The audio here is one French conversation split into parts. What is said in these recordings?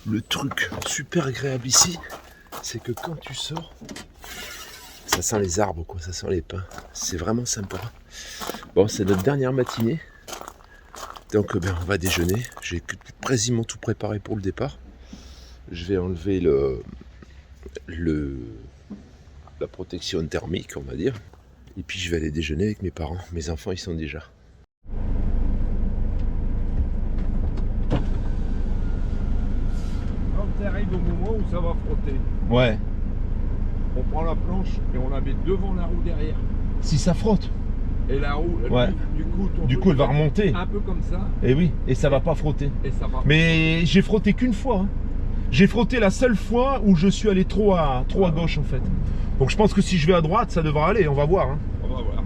Le truc super agréable ici, c'est que quand tu sors, ça sent les arbres, quoi, ça sent les pins. C'est vraiment sympa. Bon, c'est notre dernière matinée. Donc on va déjeuner. J'ai quasiment tout préparé pour le départ. Je vais enlever la protection thermique, on va dire. Et puis je vais aller déjeuner avec mes parents. Mes enfants, ils sont déjà. Quand tu arrives au moment où ça va frotter, Ouais. on prend la planche et on la met devant la roue derrière. Si ça frotte. Et la roue, Ouais. du coup, Elle va remonter. un peu comme ça. Et oui, et ça va pas frotter. Et ça va. Mais j'ai frotté qu'une fois. Hein. J'ai frotté la seule fois où je suis allé trop à gauche en fait. Donc je pense que si je vais à droite, ça devra aller. On va voir. Hein. On va voir.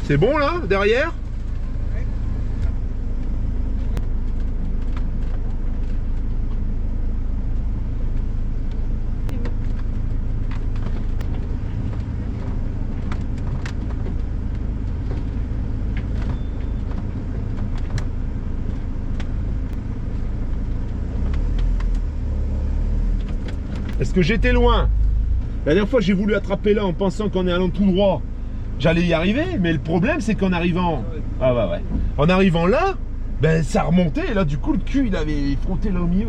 C'est bon là, derrière ? Est-ce que j'étais loin? La dernière fois, j'ai voulu attraper là en pensant qu'en allant tout droit, j'allais y arriver. Mais le problème, c'est qu'en arrivant... Ah bah ouais. En arrivant là, ben ça remontait. Et là, du coup, le cul, il avait frotté là au milieu.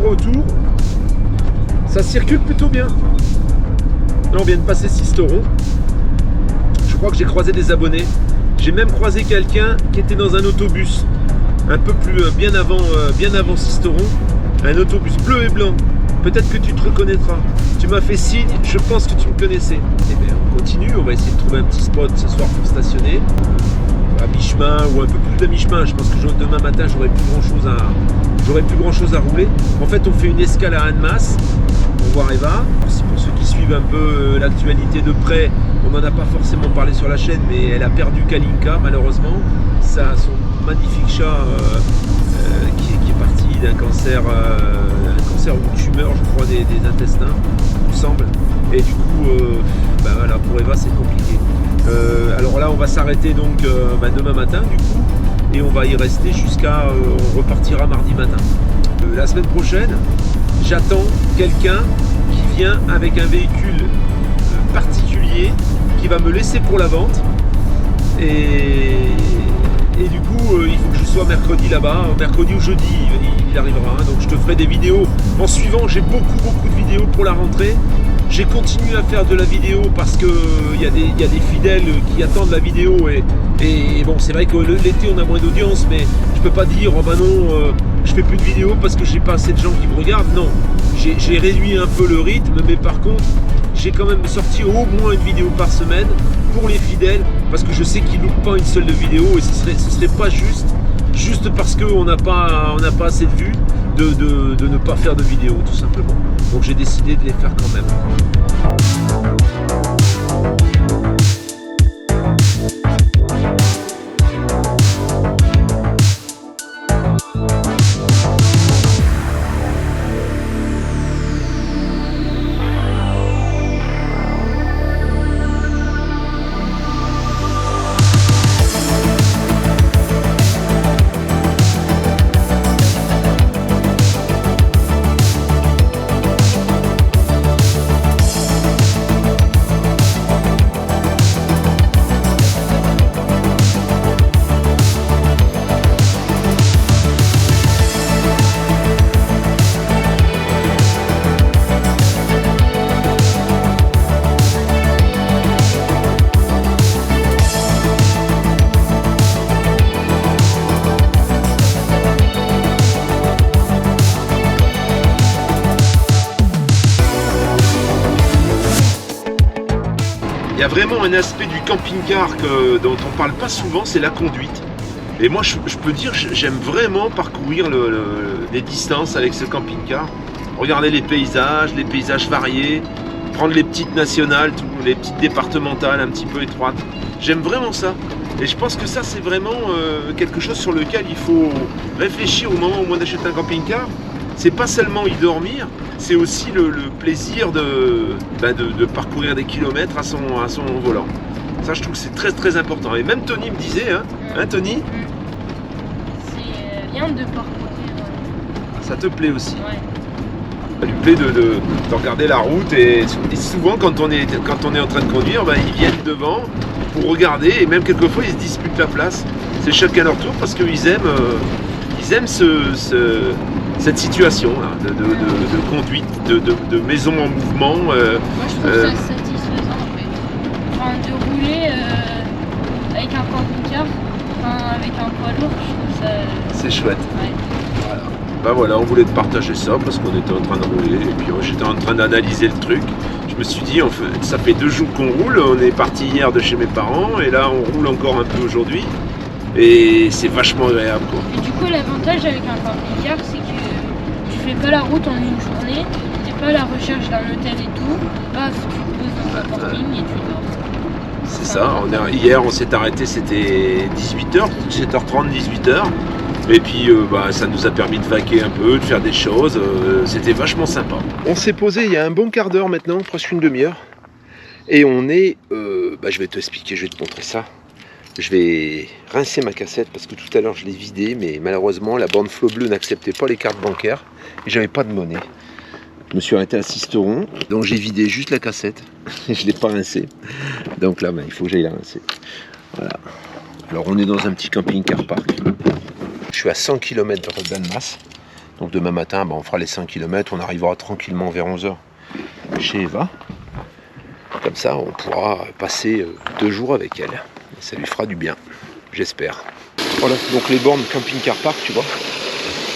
Retour, ça circule plutôt bien. Là on vient de passer Sisteron. Je crois que j'ai croisé des abonnés. J'ai même croisé quelqu'un qui était dans un autobus un peu plus bien avant Sisteron, un autobus bleu et blanc. Peut-être que tu te reconnaîtras. Tu m'as fait signe, je pense que tu me connaissais. Et bien on continue, on va essayer de trouver un petit spot ce soir pour stationner. À mi-chemin ou un peu plus de mi-chemin. Je pense que demain matin j'aurai plus grand chose à rouler. En fait on fait une escale à Annemasse pour voir Eva. Pour ceux qui suivent un peu l'actualité de près, on n'en a pas forcément parlé sur la chaîne, mais elle a perdu Kalinka malheureusement. Ça, son magnifique chat qui est parti d'un cancer ou une tumeur je crois des intestins, il me semble. Et du coup voilà, pour Eva c'est compliqué. Alors là on va s'arrêter donc demain matin du coup, et on va y rester jusqu'à on repartira mardi matin. La semaine prochaine j'attends quelqu'un qui vient avec un véhicule particulier qui va me laisser pour la vente, et du coup il faut que je sois mercredi là-bas, mercredi ou jeudi il arrivera, hein. Donc je te ferai des vidéos en suivant. J'ai beaucoup de vidéos pour la rentrée. J'ai continué à faire de la vidéo parce que y a des fidèles qui attendent la vidéo, et bon, c'est vrai que l'été on a moins d'audience, mais je peux pas dire oh bah non je fais plus de vidéos parce que j'ai pas assez de gens qui me regardent. Non, j'ai réduit un peu le rythme, mais par contre j'ai quand même sorti au moins une vidéo par semaine pour les fidèles, parce que je sais qu'ils loupent pas une seule de vidéo, et ce serait pas juste parce qu'on n'a pas assez de vues de ne pas faire de vidéos tout simplement. Donc j'ai décidé de les faire quand même. vraiment un aspect du camping-car dont on parle pas souvent, c'est la conduite. Et moi, je peux dire, j'aime vraiment parcourir les distances avec ce camping-car. Regarder les paysages variés, prendre les petites nationales, les petites départementales un petit peu étroites. J'aime vraiment ça. Et je pense que ça, c'est vraiment quelque chose sur lequel il faut réfléchir au moment où on achète un camping-car. C'est pas seulement y dormir, c'est aussi le plaisir de parcourir des kilomètres à son volant. Ça, je trouve que c'est très très important. Et même Tony me disait, hein Tony? C'est bien de parcourir. Ça te plaît aussi? Ouais. Ça lui plaît de regarder la route et souvent quand on est en train de conduire, ils viennent devant pour regarder et même quelquefois ils se disputent la place. C'est chacun leur tour parce qu'ils aiment cette situation là, de conduite, de maison en mouvement. Moi je trouve ça satisfaisant en fait. Enfin, de rouler avec un camping-car, avec un poids lourd, je trouve ça. C'est chouette. Ouais. Voilà, on voulait te partager ça parce qu'on était en train de rouler et puis j'étais en train d'analyser le truc. Je me suis dit, ça fait 2 jours qu'on roule, on est parti hier de chez mes parents et là on roule encore un peu aujourd'hui et c'est vachement agréable quoi. Et du coup l'avantage avec un camping-car c'est que tu fais pas la route en une journée, t'es pas à la recherche d'un hôtel et tout, paf, tu te poses dans un parking et tu dors. C'est ça, hier on s'est arrêté, c'était 18h, 17h30, 18h. Et puis ça nous a permis de vaquer un peu, de faire des choses, c'était vachement sympa. On s'est posé il y a un bon quart d'heure maintenant, presque une demi-heure. Et on est, je vais te expliquer, je vais te montrer ça. Je vais rincer ma cassette parce que tout à l'heure je l'ai vidée, mais malheureusement la bande Flow Bleu n'acceptait pas les cartes bancaires et j'avais pas de monnaie. Je me suis arrêté à Sisteron, donc j'ai vidé juste la cassette et je l'ai pas rincée. Donc là, il faut que j'aille la rincer. Voilà. Alors on est dans un petit camping-car park. Je suis à 100 km de Redannemasse. Donc demain matin, on fera les 100 km, on arrivera tranquillement vers 11h chez Eva. Comme ça, on pourra passer 2 jours avec elle. Et ça lui fera du bien, j'espère. Voilà, donc les bornes camping-car park, tu vois.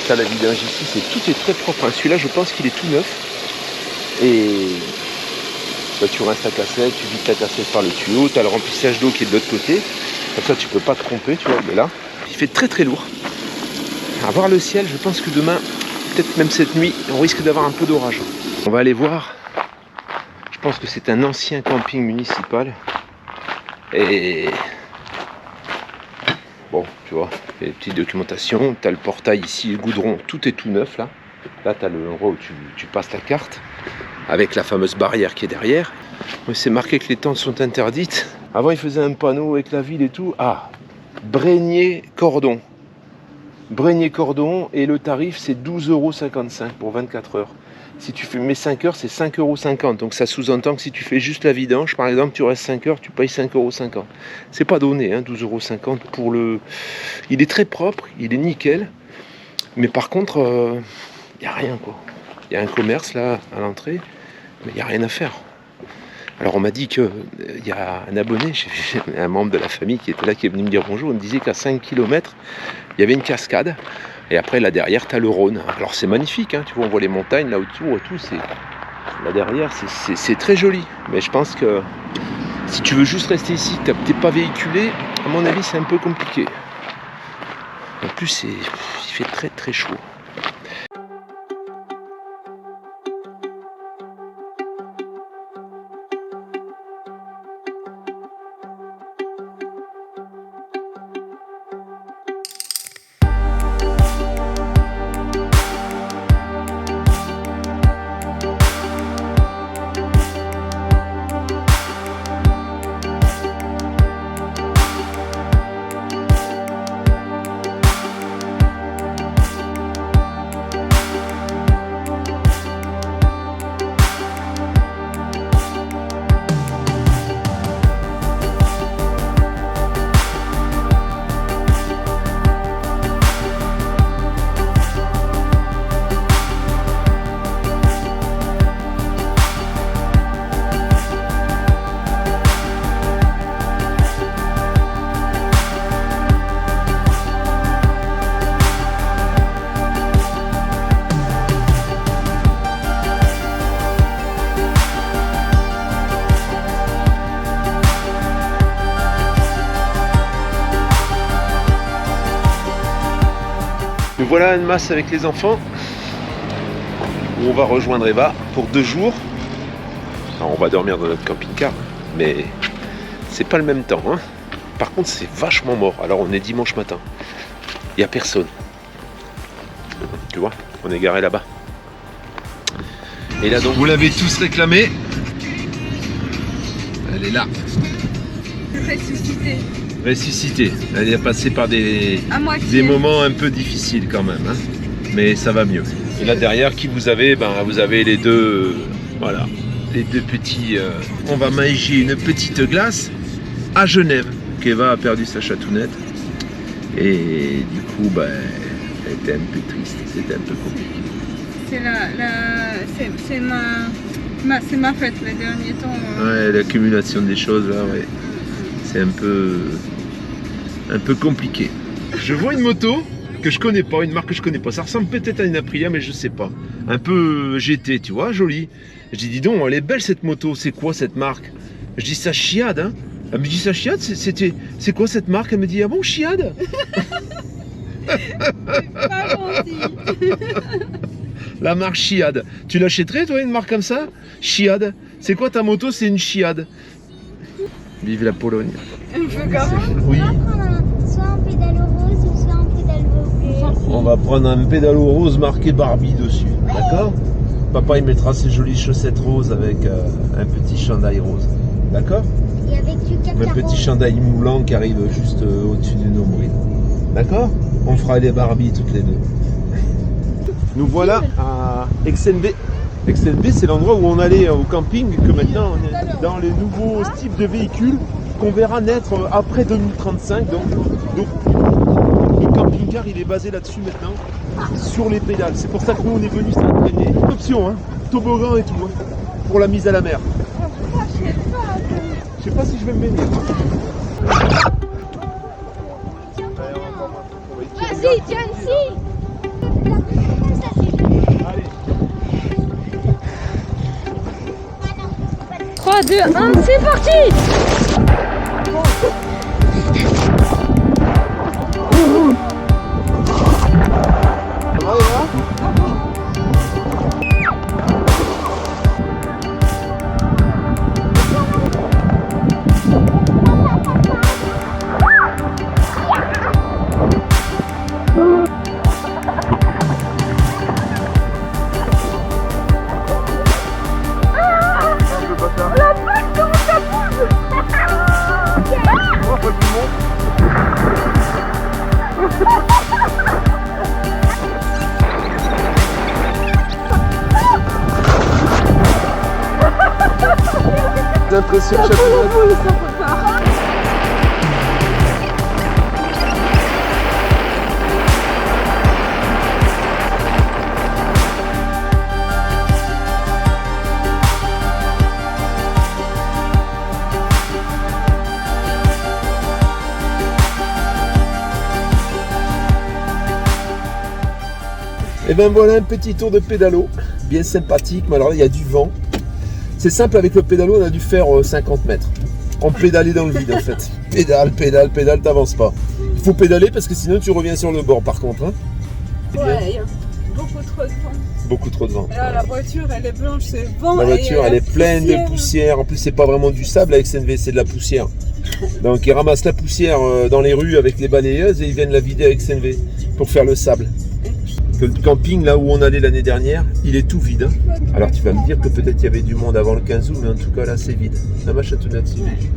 Ça, la vidange ici, tout est très propre. Celui-là, je pense qu'il est tout neuf. Et tu rinces ta cassette, tu vides ta cassette par le tuyau, tu as le remplissage d'eau qui est de l'autre côté. Comme ça, tu peux pas te tromper, tu vois. Mais là, il fait très très lourd. À voir le ciel, je pense que demain, peut-être même cette nuit, on risque d'avoir un peu d'orage. On va aller voir. Je pense que c'est un ancien camping municipal. Et bon, tu vois, il y a des petites documentations. Tu as le portail ici, le goudron, tout est tout neuf là. Là, tu as l'endroit où tu passes ta carte avec la fameuse barrière qui est derrière. C'est marqué que les tentes sont interdites. Avant, ils faisaient un panneau avec la ville et tout. Ah, Brégnier-Cordon. Brégnier-Cordon et le tarif c'est 12,55 € pour 24 heures. Si tu fais mes 5 heures, c'est 5,50 €. Donc ça sous-entend que si tu fais juste la vidange, par exemple, tu restes 5 heures, tu payes 5,50 €. C'est pas donné, 12,50 € pour le... Il est très propre, il est nickel. Mais par contre, il n'y a rien quoi. Il y a un commerce là à l'entrée, mais il n'y a rien à faire. Alors on m'a dit qu'il y a un abonné, un membre de la famille qui était là, qui est venu me dire bonjour, il me disait qu'à 5 km, il y avait une cascade, et après là derrière, tu as le Rhône. Alors c'est magnifique, tu vois, on voit les montagnes là autour et tout, là derrière, c'est très joli. Mais je pense que si tu veux juste rester ici, que tu n'es pas véhiculé, à mon avis c'est un peu compliqué. En plus, il fait très très chaud. Me voilà à Annemasse avec les enfants, où on va rejoindre Eva pour 2 jours. Alors on va dormir dans notre camping-car, mais c'est pas le même temps, hein. Par contre c'est vachement mort. Alors on est dimanche matin, il n'y a personne. Tu vois, on est garé là-bas. Et là donc, vous l'avez tous réclamé. Elle est là. Ressuscité. Elle est passée par des moments un peu difficiles quand même, hein. Mais ça va mieux. Et là derrière, qui vous avez? Vous avez les deux, voilà, les deux petits. On va manger une petite glace à Genève. Eva a perdu sa chatounette. Et du coup, elle était un peu triste. C'était un peu compliqué. C'est ma fête les derniers temps. Ouais, l'accumulation des choses là, ouais. C'est un peu compliqué. Je vois une moto que je connais pas, une marque que je connais pas. Ça ressemble peut-être à une Aprilia, mais je sais pas. Un peu GT, tu vois, jolie. Je dis donc, elle est belle cette moto. C'est quoi cette marque? Je dis ça Chiad, hein. Elle me dit ça Chiad, c'est quoi cette marque? Elle me dit ah bon Chiad. Pas gentil. La marque Chiad. Tu l'achèterais toi une marque comme ça? Chiad. C'est quoi ta moto? C'est une Chiad. Vive la Pologne. Un peu garant. Oui. On va prendre soit un pédalo rose ou soit un pédalo bleu. On va prendre un pédalo rose marqué Barbie dessus. D'accord? Papa il mettra ses jolies chaussettes roses avec un petit chandail rose. D'accord? Et avec du Un caca petit rose. chandail moulant qui arrive juste au-dessus du nombril. D'accord? On fera les Barbie toutes les deux. Nous voilà à XNB. XNB, c'est l'endroit où on allait au camping, que maintenant on est dans les nouveaux types de véhicules qu'on verra naître après 2035. Donc le camping-car, il est basé là-dessus maintenant, sur les pédales. C'est pour ça que nous, on est venus s'entraîner. Option, hein, toboggan et tout, hein, pour la mise à la mer. Je sais pas si je vais me baigner. Vas-y, tiens ici. Comme ça, c'est joli. Allez. 3, 2, 1, c'est parti! L'impression chaque fois. Et ben voilà un petit tour de pédalo, bien sympathique, mais alors là il y a du vent. C'est simple, avec le pédalo on a dû faire 50 mètres. On pédalait dans le vide en fait. Pédale, t'avances pas. Il faut pédaler parce que sinon tu reviens sur le bord par contre. Hein. Ouais, il y a beaucoup trop de vent. Beaucoup trop de vent. Et là, la voiture, elle est blanche, c'est vent. La voiture et elle est pleine poussière. de poussière. En plus c'est pas vraiment du sable avec CNV, c'est de la poussière. Donc ils ramassent la poussière dans les rues avec les balayeuses et ils viennent la vider avec CNV pour faire le sable. Que le camping là où on allait l'année dernière, il est tout vide. Hein. Alors tu vas me dire que peut-être il y avait du monde avant le 15 août, mais en tout cas là c'est vide. La Chatounette, c'est vide.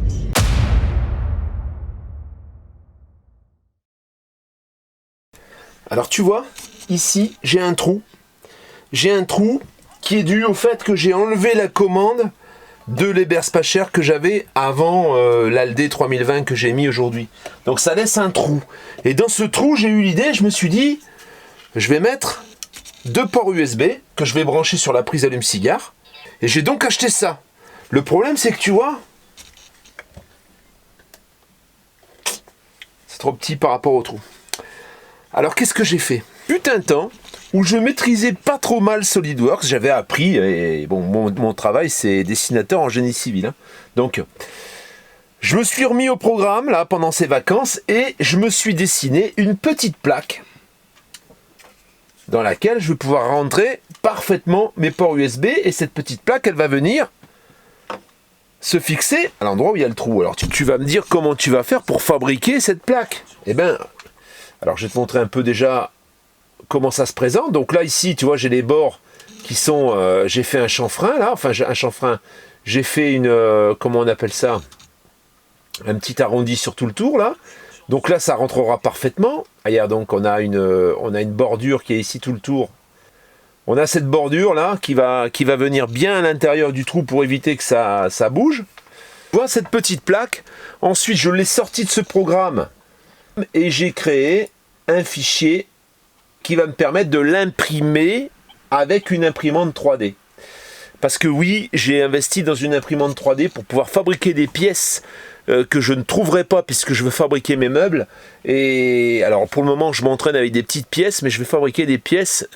Alors tu vois, ici j'ai un trou. J'ai un trou qui est dû au fait que j'ai enlevé la commande de l'Eber's pas cher que j'avais avant l'Aldé 3020 que j'ai mis aujourd'hui. Donc ça laisse un trou. Et dans ce trou, j'ai eu l'idée, je me suis dit, je vais mettre 2 ports USB que je vais brancher sur la prise allume-cigare. Et j'ai donc acheté ça. Le problème, c'est que tu vois, c'est trop petit par rapport au trou. Alors qu'est-ce que j'ai fait? Fut un temps où je maîtrisais pas trop mal SolidWorks, j'avais appris, et bon, mon travail c'est dessinateur en génie civil. Hein. Donc, je me suis remis au programme là pendant ces vacances et je me suis dessiné une petite plaque dans laquelle je vais pouvoir rentrer parfaitement mes ports USB et cette petite plaque, elle va venir se fixer à l'endroit où il y a le trou. Alors tu vas me dire comment tu vas faire pour fabriquer cette plaque. Eh bien, alors je vais te montrer un peu déjà comment ça se présente. Donc là ici, tu vois, j'ai les bords qui sont... j'ai fait un chanfrein là, enfin un chanfrein, j'ai fait une... comment on appelle ça? Un petit arrondi sur tout le tour là. Donc là ça rentrera parfaitement. Regarde, donc on a une bordure qui est ici tout le tour. On a cette bordure là qui va venir bien à l'intérieur du trou pour éviter que ça bouge. Tu vois cette petite plaque. Ensuite je l'ai sortie de ce programme et j'ai créé un fichier qui va me permettre de l'imprimer avec une imprimante 3D. Parce que oui, j'ai investi dans une imprimante 3D pour pouvoir fabriquer des pièces que je ne trouverai pas puisque je veux fabriquer mes meubles. Et alors pour le moment, je m'entraîne avec des petites pièces, mais je vais fabriquer des pièces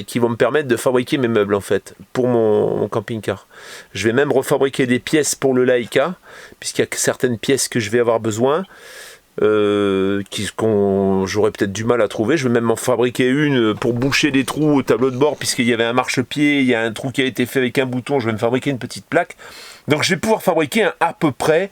qui vont me permettre de fabriquer mes meubles en fait, pour mon camping-car. Je vais même refabriquer des pièces pour le Laika, puisqu'il y a certaines pièces que je vais avoir besoin. J'aurais peut-être du mal à trouver. Je vais même en fabriquer une pour boucher des trous au tableau de bord, puisqu'il y avait un marchepied, il y a un trou qui a été fait avec un bouton. Je vais me fabriquer une petite plaque. Donc je vais pouvoir fabriquer à peu près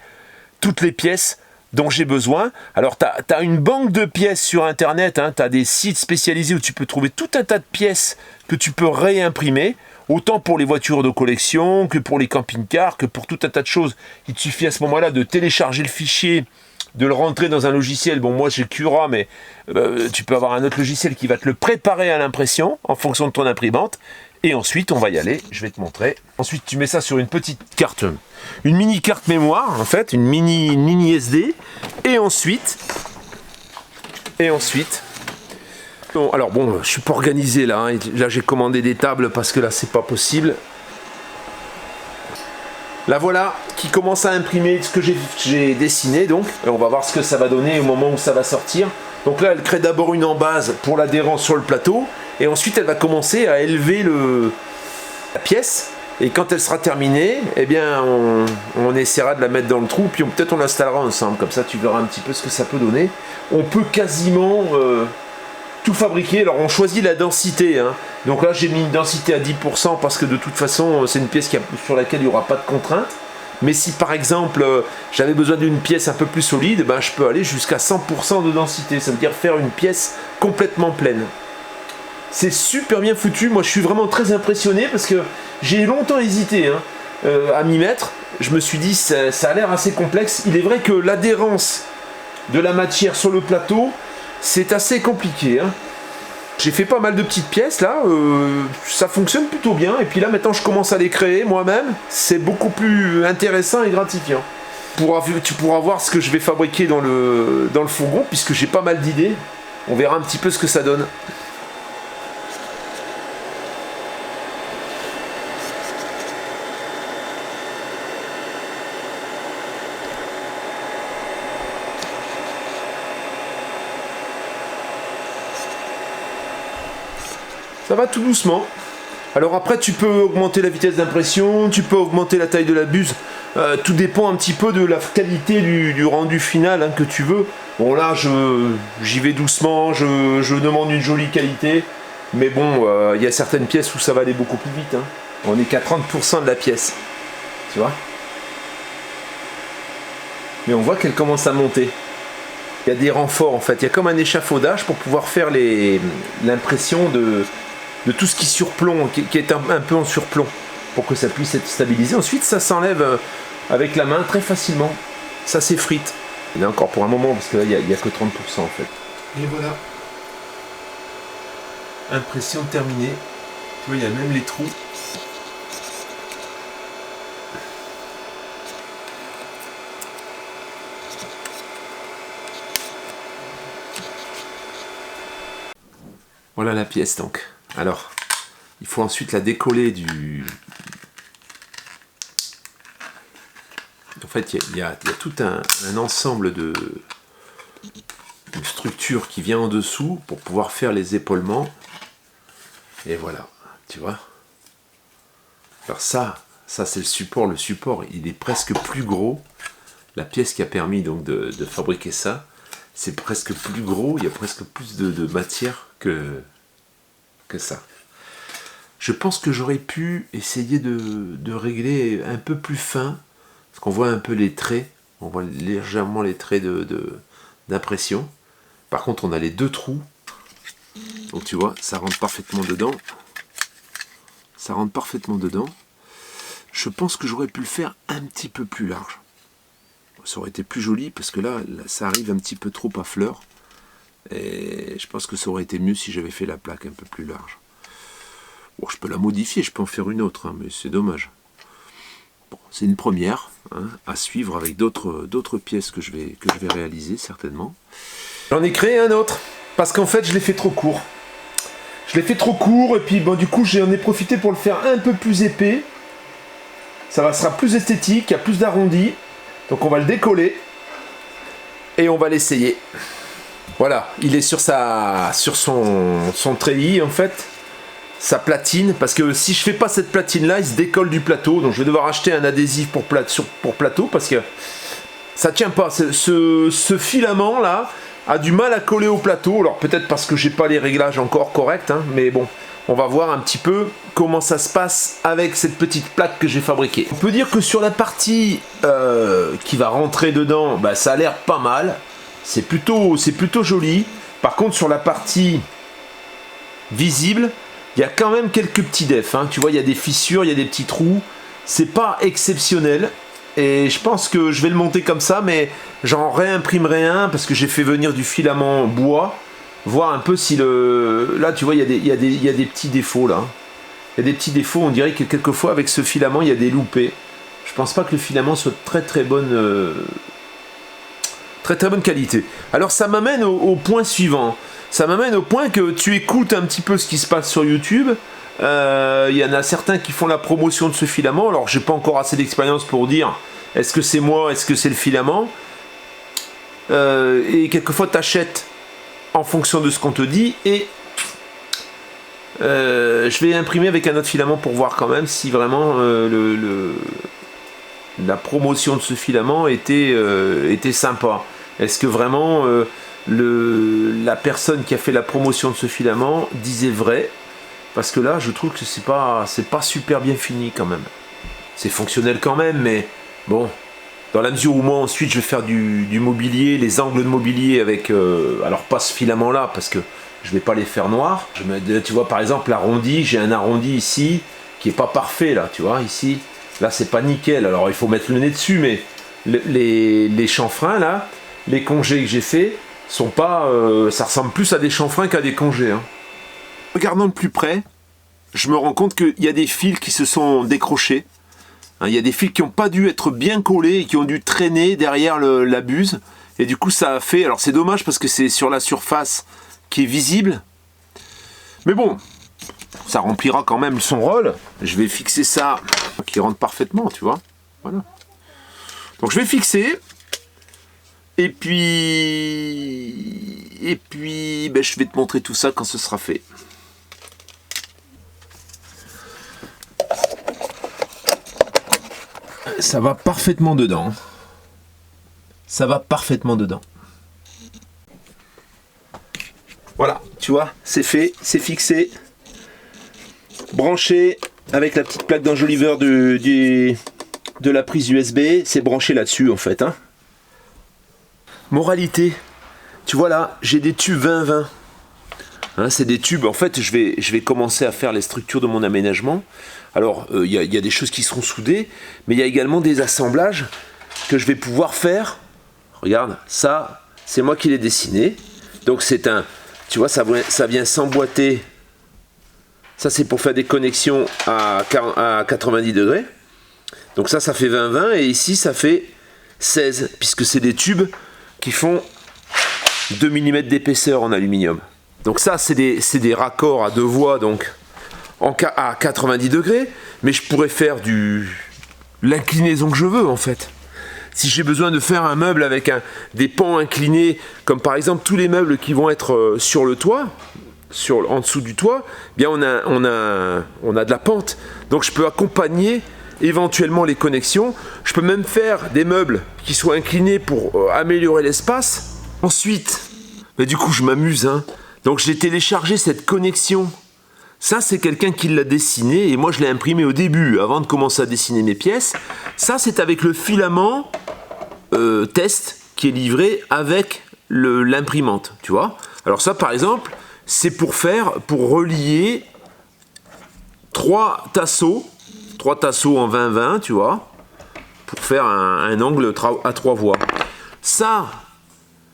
toutes les pièces dont j'ai besoin. Alors tu as une banque de pièces sur internet, hein, tu as des sites spécialisés où tu peux trouver tout un tas de pièces que tu peux réimprimer, autant pour les voitures de collection que pour les camping-cars, que pour tout un tas de choses. Il te suffit à ce moment-là de télécharger le fichier, de le rentrer dans un logiciel. Bon, moi j'ai Cura, mais tu peux avoir un autre logiciel qui va te le préparer à l'impression en fonction de ton imprimante. Et ensuite, on va y aller, je vais te montrer. Ensuite, tu mets ça sur une petite carte, une mini carte mémoire, en fait, une mini SD. Et ensuite... Bon, alors bon, je suis pas organisé là. Hein. Là, j'ai commandé des tables parce que là, c'est pas possible. Là voilà, qui commence à imprimer ce que j'ai dessiné donc. Et on va voir ce que ça va donner au moment où ça va sortir. Donc là, elle crée d'abord une embase pour l'adhérence sur le plateau. Et ensuite, elle va commencer à élever la pièce. Et quand elle sera terminée, eh bien, on essaiera de la mettre dans le trou. Puis peut-être on l'installera ensemble. Comme ça, tu verras un petit peu ce que ça peut donner. On peut quasiment... tout fabriquer. Alors on choisit la densité, hein. Donc là j'ai mis une densité à 10% parce que de toute façon c'est une pièce sur laquelle il n'y aura pas de contrainte. Mais si par exemple j'avais besoin d'une pièce un peu plus solide, ben, je peux aller jusqu'à 100% de densité, ça veut dire faire une pièce complètement pleine. C'est super bien foutu, moi je suis vraiment très impressionné parce que j'ai longtemps hésité hein, à m'y mettre. Je me suis dit ça a l'air assez complexe. Il est vrai que l'adhérence de la matière sur le plateau, c'est assez compliqué. Hein. J'ai fait pas mal de petites pièces là, ça fonctionne plutôt bien. Et puis là maintenant je commence à les créer moi-même. C'est beaucoup plus intéressant et gratifiant. Tu pourras voir ce que je vais fabriquer dans le fourgon, puisque j'ai pas mal d'idées. On verra un petit peu ce que ça donne. Ça va tout doucement. Alors après tu peux augmenter la vitesse d'impression, tu peux augmenter la taille de la buse. Tout dépend un petit peu de la qualité du rendu final hein, que tu veux. Bon là j'y vais doucement, je demande une jolie qualité. Mais bon, il y a certaines pièces où ça va aller beaucoup plus vite. Hein. On n'est qu'à 30% de la pièce. Tu vois? Mais on voit qu'elle commence à monter. Il y a des renforts en fait. Il y a comme un échafaudage pour pouvoir faire l'impression de tout ce qui surplombe, qui est un peu en surplomb, pour que ça puisse être stabilisé. Ensuite, ça s'enlève avec la main très facilement. Ça s'effrite. Il y en a encore pour un moment, parce que là, il n'y a que 30% en fait. Et voilà. Impression terminée. Tu vois, il y a même les trous. Voilà la pièce donc. Alors, il faut ensuite la décoller du... En fait, il y a tout un ensemble de structures qui vient en dessous pour pouvoir faire les épaulements. Et voilà, tu vois. Alors ça c'est le support. Le support, il est presque plus gros. La pièce qui a permis donc de fabriquer ça, c'est presque plus gros. Il y a presque plus de matière que que ça. Je pense que j'aurais pu essayer de régler un peu plus fin, parce qu'on voit un peu les traits, on voit légèrement les traits d'impression. Par contre, on a les 2 trous, donc tu vois, ça rentre parfaitement dedans. Ça rentre parfaitement dedans. Je pense que j'aurais pu le faire un petit peu plus large. Ça aurait été plus joli, parce que là, ça arrive un petit peu trop à fleur. Et je pense que ça aurait été mieux si j'avais fait la plaque un peu plus large. Bon, je peux la modifier, je peux en faire une autre, hein, mais c'est dommage. Bon, c'est une première, hein, à suivre avec d'autres pièces que je vais réaliser certainement. J'en ai créé un autre, parce qu'en fait je l'ai fait trop court. Je l'ai fait trop court, et puis bon, du coup j'en ai profité pour le faire un peu plus épais. Ça sera plus esthétique, il y a plus d'arrondi. Donc on va le décoller, et on va l'essayer. Voilà, il est sur son treillis en fait, sa platine, parce que si je fais pas cette platine là, il se décolle du plateau, donc je vais devoir acheter un adhésif pour plateau, parce que ça tient pas, ce filament là a du mal à coller au plateau, alors peut-être parce que j'ai pas les réglages encore corrects, hein, mais bon, on va voir un petit peu comment ça se passe avec cette petite plaque que j'ai fabriquée. On peut dire que sur la partie qui va rentrer dedans, bah, ça a l'air pas mal. C'est plutôt joli. Par contre, sur la partie visible, il y a quand même quelques petits defs. Hein. Tu vois, il y a des fissures, il y a des petits trous. C'est pas exceptionnel. Et je pense que je vais le monter comme ça, mais j'en réimprimerai un parce que j'ai fait venir du filament bois. Voir un peu si le... Là, tu vois, il y a des petits défauts, là. Il y a des petits défauts. On dirait que quelquefois, avec ce filament, il y a des loupés. Je pense pas que le filament soit de très bonne... Très bonne qualité. Alors ça m'amène au point suivant. Ça m'amène au point que tu écoutes un petit peu ce qui se passe sur YouTube. Il y en a certains qui font la promotion de ce filament. Alors j'ai pas encore assez d'expérience pour dire est-ce que c'est moi, est-ce que c'est le filament. Et quelquefois tu achètes en fonction de ce qu'on te dit. Et je vais imprimer avec un autre filament pour voir quand même si vraiment la promotion de ce filament était sympa. Est-ce que vraiment la personne qui a fait la promotion de ce filament disait vrai? Parce que là, je trouve que c'est pas super bien fini quand même. C'est fonctionnel quand même, mais bon, dans la mesure où moi ensuite je vais faire du mobilier, les angles de mobilier avec, alors pas ce filament là, parce que je vais pas les faire noirs. Tu vois par exemple l'arrondi, j'ai un arrondi ici qui est pas parfait là, tu vois ici. Là c'est pas nickel, alors il faut mettre le nez dessus, mais les chanfreins là, les congés que j'ai fait sont pas, ça ressemble plus à des chanfreins qu'à des congés. Hein. Regardant de plus près, je me rends compte qu'il y a des fils qui se sont décrochés. Hein, il y a des fils qui n'ont pas dû être bien collés et qui ont dû traîner derrière la buse. Et du coup ça a fait, alors c'est dommage parce que c'est sur la surface qui est visible. Mais bon, ça remplira quand même son rôle. Je vais fixer ça, qui rentre parfaitement, tu vois. Voilà. Donc je vais fixer. Et puis ben, je vais te montrer tout ça quand ce sera fait. Ça va parfaitement dedans. Ça va parfaitement dedans. Voilà, tu vois, c'est fait, c'est fixé. Branché avec la petite plaque d'enjoliveur de la prise USB. C'est branché là-dessus en fait. Hein. Moralité, tu vois là, j'ai des tubes 20-20. Hein, c'est des tubes, en fait, je vais commencer à faire les structures de mon aménagement. Alors, il y a des choses qui seront soudées, mais il y a également des assemblages que je vais pouvoir faire. Regarde, ça, c'est moi qui l'ai dessiné. Donc c'est un, tu vois, ça vient s'emboîter. Ça, c'est pour faire des connexions à 90 degrés. Donc ça fait 20-20, et ici, ça fait 16, puisque c'est des tubes qui font 2 mm d'épaisseur en aluminium. Donc ça, c'est des raccords à 2 voies, donc à 90 degrés, mais je pourrais faire l'inclinaison que je veux en fait. Si j'ai besoin de faire un meuble avec des pans inclinés, comme par exemple tous les meubles qui vont être sur le toit, en dessous du toit, eh bien on a de la pente. Donc je peux accompagner éventuellement les connexions. Je peux même faire des meubles qui soient inclinés pour améliorer l'espace. Ensuite, du coup je m'amuse, hein. Donc j'ai téléchargé cette connexion Ça, c'est quelqu'un qui l'a dessiné et moi, je l'ai imprimé au début, avant de commencer à dessiner mes pièces. Ça, c'est avec le filament test qui est livré avec l'imprimante, tu vois. Alors ça, par exemple, c'est pour relier 3 tasseaux en 20-20, tu vois, pour faire un angle à 3 voies. Ça,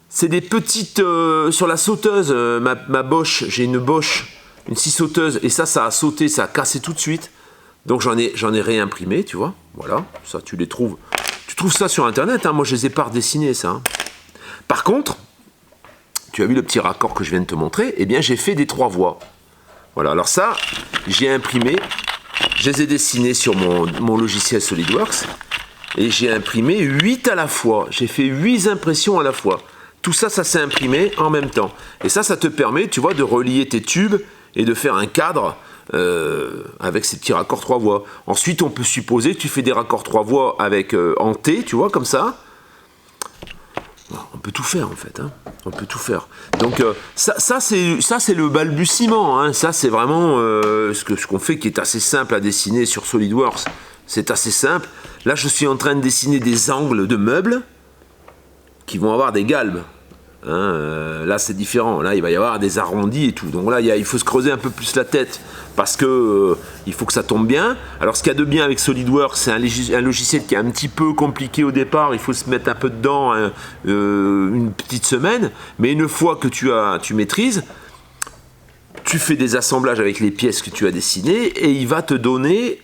c'est des petites... sur la sauteuse, ma Bosch, j'ai une Bosch, une scie sauteuse, et ça a sauté, ça a cassé tout de suite. Donc j'en ai réimprimé, tu vois. Voilà, ça tu les trouves. Tu trouves ça sur internet, hein, moi je les ai pas redessinés, ça. Hein. Par contre, tu as vu le petit raccord que je viens de te montrer, eh bien j'ai fait des 3 voies. Voilà, alors ça, j'ai imprimé, je les ai dessinés sur mon logiciel SolidWorks, et j'ai imprimé 8 à la fois. J'ai fait 8 impressions à la fois. Tout ça, ça s'est imprimé en même temps. Et ça te permet, tu vois, de relier tes tubes et de faire un cadre avec ces petits raccords 3 voies. Ensuite, on peut supposer que tu fais des raccords 3 voies avec en T, tu vois, comme ça. On peut tout faire, en fait. Hein. On peut tout faire. Donc, ça c'est le balbutiement. Hein. Ça, c'est vraiment ce qu'on fait qui est assez simple à dessiner sur SolidWorks. C'est assez simple. Là, je suis en train de dessiner des angles de meubles qui vont avoir des galbes. Hein, là, c'est différent. Là, il va y avoir des arrondis et tout. Donc là, il faut se creuser un peu plus la tête parce que il faut que ça tombe bien. Alors, ce qu'il y a de bien avec SolidWorks, c'est un logiciel qui est un petit peu compliqué au départ. Il faut se mettre un peu dedans une petite semaine. Mais une fois que tu maîtrises, tu fais des assemblages avec les pièces que tu as dessinées et il va te donner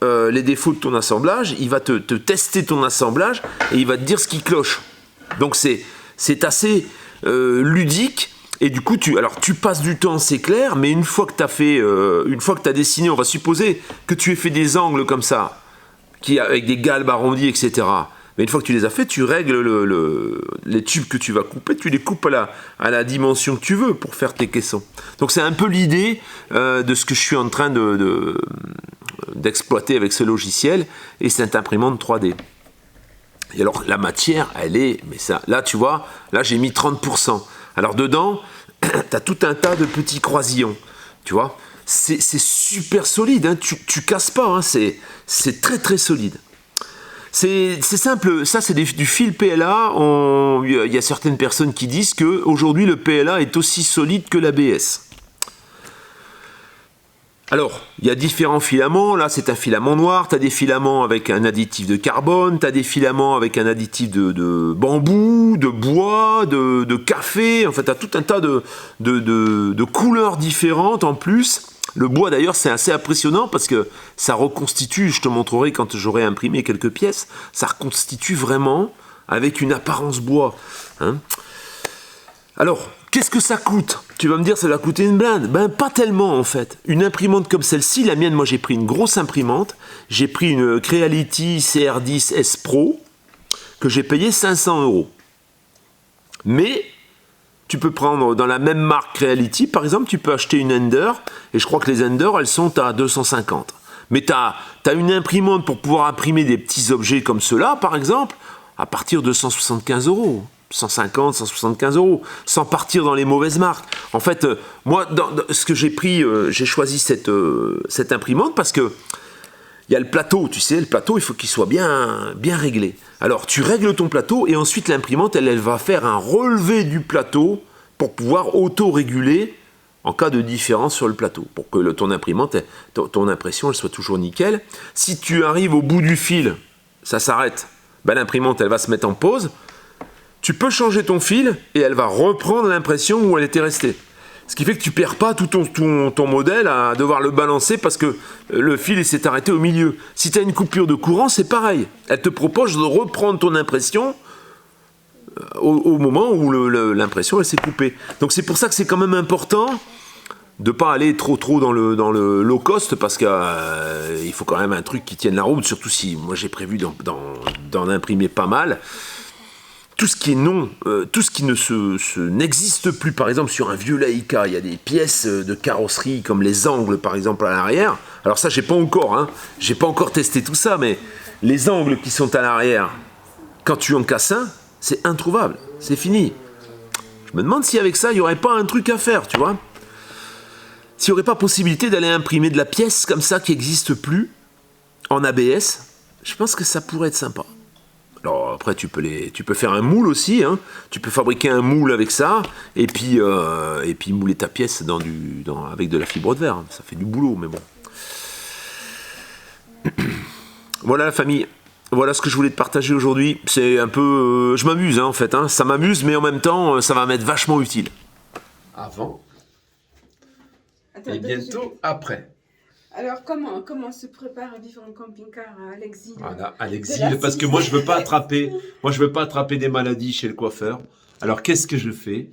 les défauts de ton assemblage. Il va te tester ton assemblage et il va te dire ce qui cloche. Donc, c'est assez ludique et du coup tu passes du temps, c'est clair, mais une fois que tu as dessiné, on va supposer que tu aies fait des angles comme ça avec des galbes arrondis, etc. Mais une fois que tu les as fait, tu règles les tubes que tu vas couper, tu les coupes à la dimension que tu veux pour faire tes caissons. Donc c'est un peu l'idée de ce que je suis en train d'exploiter avec ce logiciel et cette imprimante 3D. Et alors, la matière, elle est... Mais ça, là, tu vois, là, j'ai mis 30%. Alors, dedans, tu as tout un tas de petits croisillons. Tu vois, c'est super solide. Hein, tu casses pas. Hein, c'est très, très solide. C'est simple. Ça, c'est du fil PLA. Il y a certaines personnes qui disent qu'aujourd'hui, le PLA est aussi solide que l'ABS. Alors, il y a différents filaments. Là, c'est un filament noir. Tu as des filaments avec un additif de carbone. Tu as des filaments avec un additif de bambou, de bois, de café. En fait, tu as tout un tas de couleurs différentes en plus. Le bois, d'ailleurs, c'est assez impressionnant parce que ça reconstitue, je te montrerai quand j'aurai imprimé quelques pièces, ça reconstitue vraiment avec une apparence bois. Hein. Alors, qu'est-ce que ça coûte? Tu vas me dire, ça va coûter une blinde. Ben, pas tellement, en fait. Une imprimante comme celle-ci, la mienne, moi, j'ai pris une grosse imprimante. J'ai pris une Creality CR10 S Pro que j'ai payé 500 €. Mais, tu peux prendre dans la même marque Creality, par exemple, tu peux acheter une Ender, et je crois que les Ender, elles sont à 250. Mais tu as une imprimante pour pouvoir imprimer des petits objets comme ceux-là, par exemple, à partir de 175 €. 150, 175 €, sans partir dans les mauvaises marques. En fait, moi, dans ce que j'ai pris, j'ai choisi cette imprimante parce que il y a le plateau, tu sais, le plateau, il faut qu'il soit bien réglé. Alors, tu règles ton plateau et ensuite l'imprimante, elle va faire un relevé du plateau pour pouvoir auto-réguler en cas de différence sur le plateau, pour que ton imprimante, ton impression, elle soit toujours nickel. Si tu arrives au bout du fil, ça s'arrête, ben, l'imprimante, elle va se mettre en pause. Tu peux changer ton fil et elle va reprendre l'impression où elle était restée. Ce qui fait que tu ne perds pas tout ton modèle à devoir le balancer parce que le fil s'est arrêté au milieu. Si tu as une coupure de courant, c'est pareil. Elle te propose de reprendre ton impression au moment où l'impression s'est coupée. Donc c'est pour ça que c'est quand même important de ne pas aller trop dans le low cost parce qu'il faut quand même un truc qui tienne la route, surtout si moi j'ai prévu d'en imprimer pas mal. Tout ce qui est tout ce qui n'existe plus, par exemple sur un vieux Laika, il y a des pièces de carrosserie comme les angles par exemple à l'arrière. Alors ça j'ai pas encore testé tout ça, mais les angles qui sont à l'arrière, quand tu en casses un, c'est introuvable, c'est fini. Je me demande si avec ça il n'y aurait pas un truc à faire, tu vois. s'il n'y aurait pas possibilité d'aller imprimer de la pièce comme ça qui n'existe plus en ABS, je pense que ça pourrait être sympa. Alors après tu peux faire un moule aussi, hein. Tu peux fabriquer un moule avec ça et puis mouler ta pièce avec de la fibre de verre. Ça fait du boulot, mais bon. Voilà la famille. Voilà ce que je voulais te partager aujourd'hui. C'est un peu, je m'amuse hein, en fait. Hein. Ça m'amuse, mais en même temps, ça va m'être vachement utile. Avant et bientôt après. Alors, comment se prépare à vivre en camping-car à l'exil? Voilà, à l'exil, parce que moi je veux pas attraper des maladies chez le coiffeur. Alors qu'est-ce que je fais?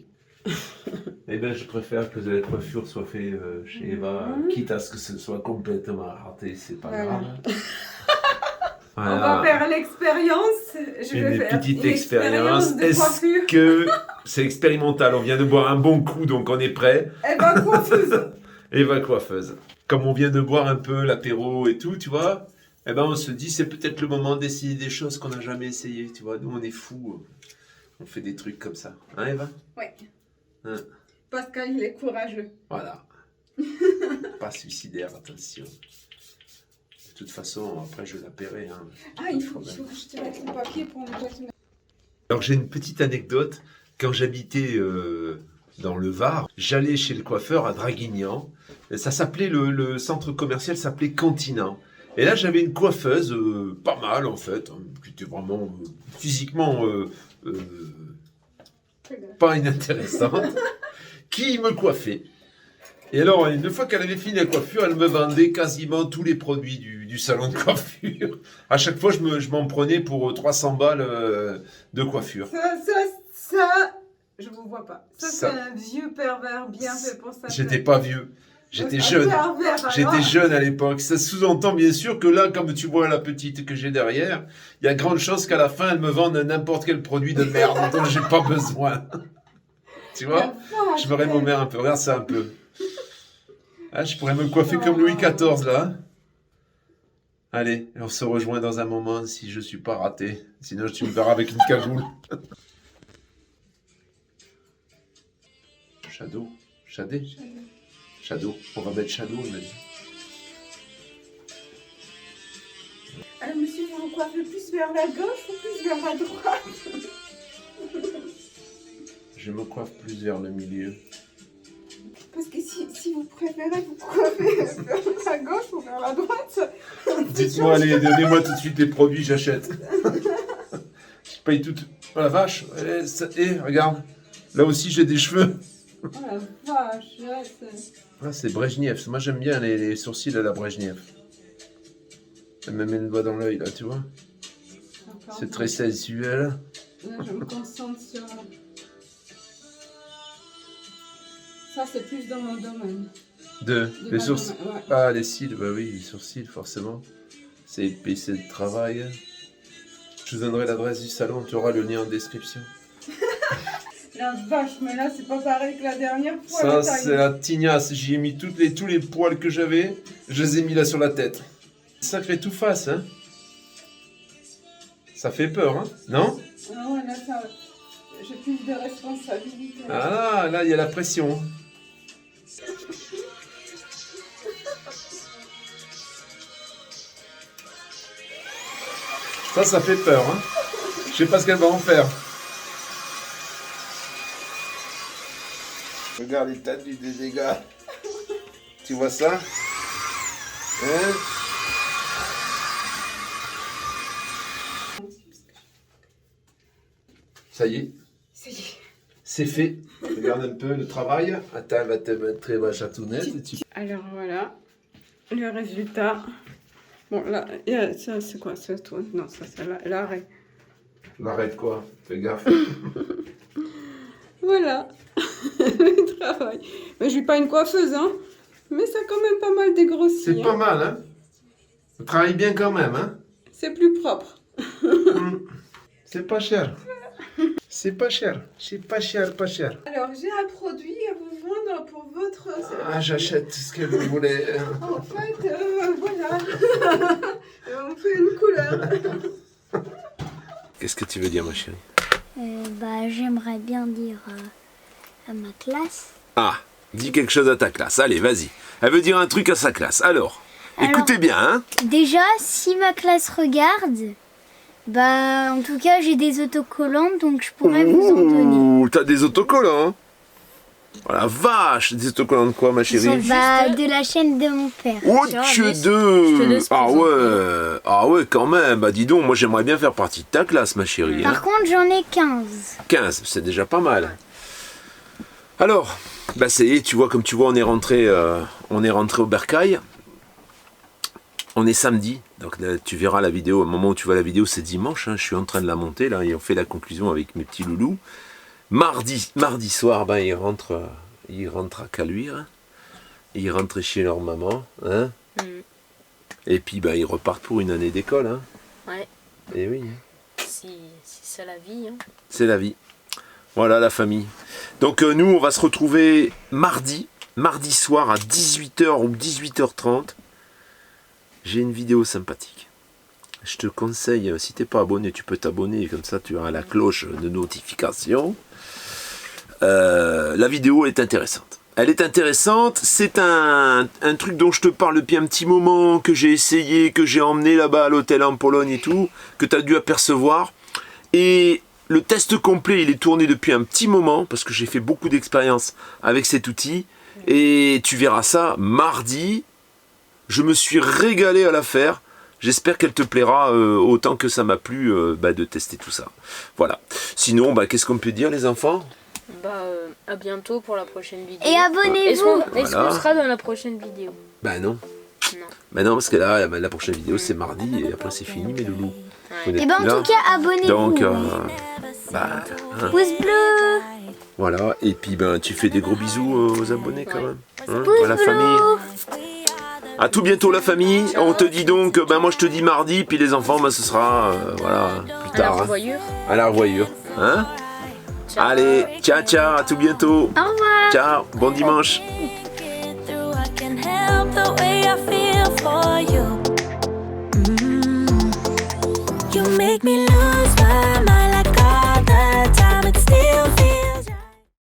Eh bien, je préfère que la coiffure soit faite chez Eva, quitte à ce que ce soit complètement raté, c'est pas grave. Voilà. On va faire l'expérience. Je vais Une faire petite une expérience. de Est-ce coiffure. que c'est expérimental? On vient de boire un bon coup, donc on est prêt. Eva coiffeuse. Eva coiffeuse. Comme on vient de boire un peu l'apéro et tout, tu vois, eh ben on se dit c'est peut-être le moment d'essayer des choses qu'on n'a jamais essayées, tu vois. Nous on est fous, on fait des trucs comme ça, hein Eva? Oui. Hein? Pascal, il est courageux. Voilà. Pas suicidaire, attention. De toute façon, après je la paierai. Hein. Ah, il faut que je te mette le papier pour ne pas te mettre. Alors j'ai une petite anecdote. Quand j'habitais dans le Var, j'allais chez le coiffeur à Draguignan. Ça s'appelait, le centre commercial s'appelait Continent. Et là j'avais une coiffeuse, pas mal en fait, hein, qui était vraiment physiquement pas inintéressante, qui me coiffait. Et alors, une fois qu'elle avait fini la coiffure, elle me vendait quasiment tous les produits du salon de coiffure. À chaque fois, je m'en prenais pour 300 balles de coiffure. Ça, je vous vois pas. Ça, c'est un vieux pervers bien fait pour ça. J'étais pas vieux. J'étais jeune. Pervers, J'étais jeune à l'époque. Ça sous-entend bien sûr que là, comme tu vois la petite que j'ai derrière, il y a grande chance qu'à la fin, elle me vende n'importe quel produit de merde dont j'ai pas besoin. Tu vois? Je me rémomère un peu. Regarde ça un peu. Ah, je pourrais me coiffer comme Louis XIV, là. Allez, on se rejoint dans un moment si je suis pas raté. Sinon, tu me verras avec une cagoule. Shadow. On va mettre Shadow, il m'a dit. Alors, monsieur, vous vous coiffez plus vers la gauche ou plus vers la droite? Je me coiffe plus vers le milieu. Parce que si vous préférez vous coiffer vers la gauche ou vers la droite... Dites-moi, allez, donnez-moi tout de suite les produits, j'achète. Je paye tout. Oh la vache. Regarde. Là aussi, j'ai des cheveux. Oh la vache, là, c'est... Ah, c'est Brejnev. Moi, j'aime bien les sourcils à la Brejnev. Elle me met le doigt dans l'œil, là, tu vois. C'est très sensuel. Là, je me concentre sur... Ça, c'est plus dans mon domaine. Les sourcils. Domaine, ouais. Ah, les cils, bah oui, les sourcils, forcément. C'est le PC de travail. Je vous donnerai l'adresse du salon, tu auras le lien en description. La vache, mais là, c'est pas pareil que la dernière fois. Ça, c'est la tignasse. J'y ai mis tous les poils que j'avais, je les ai mis là sur la tête. Sacré tout face, hein. Ça fait peur, hein, non? Ah ouais, là, ça... J'ai plus de responsabilité. Ah là, il y a la pression. Ça fait peur, hein. Je sais pas ce qu'elle va en faire. Regarde l'étendue des dégâts. Tu vois ça? Hein? Ça y est. Ça y est. C'est fait. Regarde un peu le travail. Attends, elle va te montrer ma chatounette. Alors voilà, le résultat. Bon là, ça c'est quoi? Ça, toi? Non, ça c'est l'arrêt. L'arrête quoi? Fais gaffe. Voilà, le travail. Mais je suis pas une coiffeuse, hein. Mais ça a quand même pas mal dégrossi. C'est pas mal, hein? On travaille bien quand même, hein? C'est plus propre. C'est pas cher. C'est pas cher. C'est pas cher, pas cher. Alors j'ai un produit à vous vendre pour votre... Ah, j'achète ce que vous voulez. En fait, voilà. On fait une couleur. Qu'est-ce que tu veux dire, ma chérie? J'aimerais bien dire à ma classe. Ah, Dis quelque chose à ta classe. Allez, vas-y. Elle veut dire un truc à sa classe. Alors, écoutez bien, hein. Déjà, si ma classe regarde, bah en tout cas j'ai des autocollants donc je pourrais vous en donner. Ouh, t'as des autocollants. Oh la vache, des autocollants de quoi, ma chérie? Bah de la chaîne de mon père. Oh, Tiens, Dieu laisse- je te deux. laisse Ah ouais, quand même. Bah dis donc, moi j'aimerais bien faire partie de ta classe, ma chérie. Hein. Par contre j'en ai 15. 15, c'est déjà pas mal. Alors, bah ça y est, tu vois, comme tu vois, on est rentré au bercail. On est samedi, donc là, tu verras la vidéo, au moment où tu vois la vidéo, c'est dimanche, hein, je suis en train de la monter, là, et on fait la conclusion avec mes petits loulous. Mardi soir, ben, ils rentrent à Caluire, ils rentrent chez leur maman, hein, et puis ben, ils repartent pour une année d'école. Hein. Ouais. Et oui, Si c'est la vie. Hein. c'est la vie. Voilà la famille. Donc nous, on va se retrouver mardi soir à 18h ou 18h30. J'ai une vidéo sympathique. Je te conseille, si t'es pas abonné, tu peux t'abonner, comme ça tu auras la cloche de notification. La vidéo est intéressante. Elle est intéressante, c'est un truc dont je te parle depuis un petit moment, que j'ai essayé, que j'ai emmené là-bas à l'hôtel en Pologne et tout, que tu as dû apercevoir. Et le test complet, il est tourné depuis un petit moment, parce que j'ai fait beaucoup d'expériences avec cet outil. Et tu verras ça mardi. Je me suis régalé à la faire. J'espère qu'elle te plaira autant que ça m'a plu de tester tout ça. Voilà. Sinon, qu'est-ce qu'on peut dire, les enfants? À bientôt pour la prochaine vidéo. Et abonnez-vous. Est-ce qu'on sera dans la prochaine vidéo? Ben non. Non. Ben non, parce que là, la prochaine vidéo, c'est mardi, et après, c'est fini, mes loulous. Vous n'êtes Et ben plus en là. tout cas abonnez-vous. Donc, hein. Pouce bleu. Voilà. Et puis, tu fais des gros bisous aux abonnés, quand même. Hein, Pouce à la bleu. famille. À tout bientôt, la famille. On te dit donc, moi, je te dis mardi, puis les enfants, ce sera, plus À la tard. Hein. revoyure. À la revoyure. Hein? Ciao. Allez, ciao, à tout bientôt. Au revoir. Ciao, bon dimanche. I can help the way I feel for you. You make me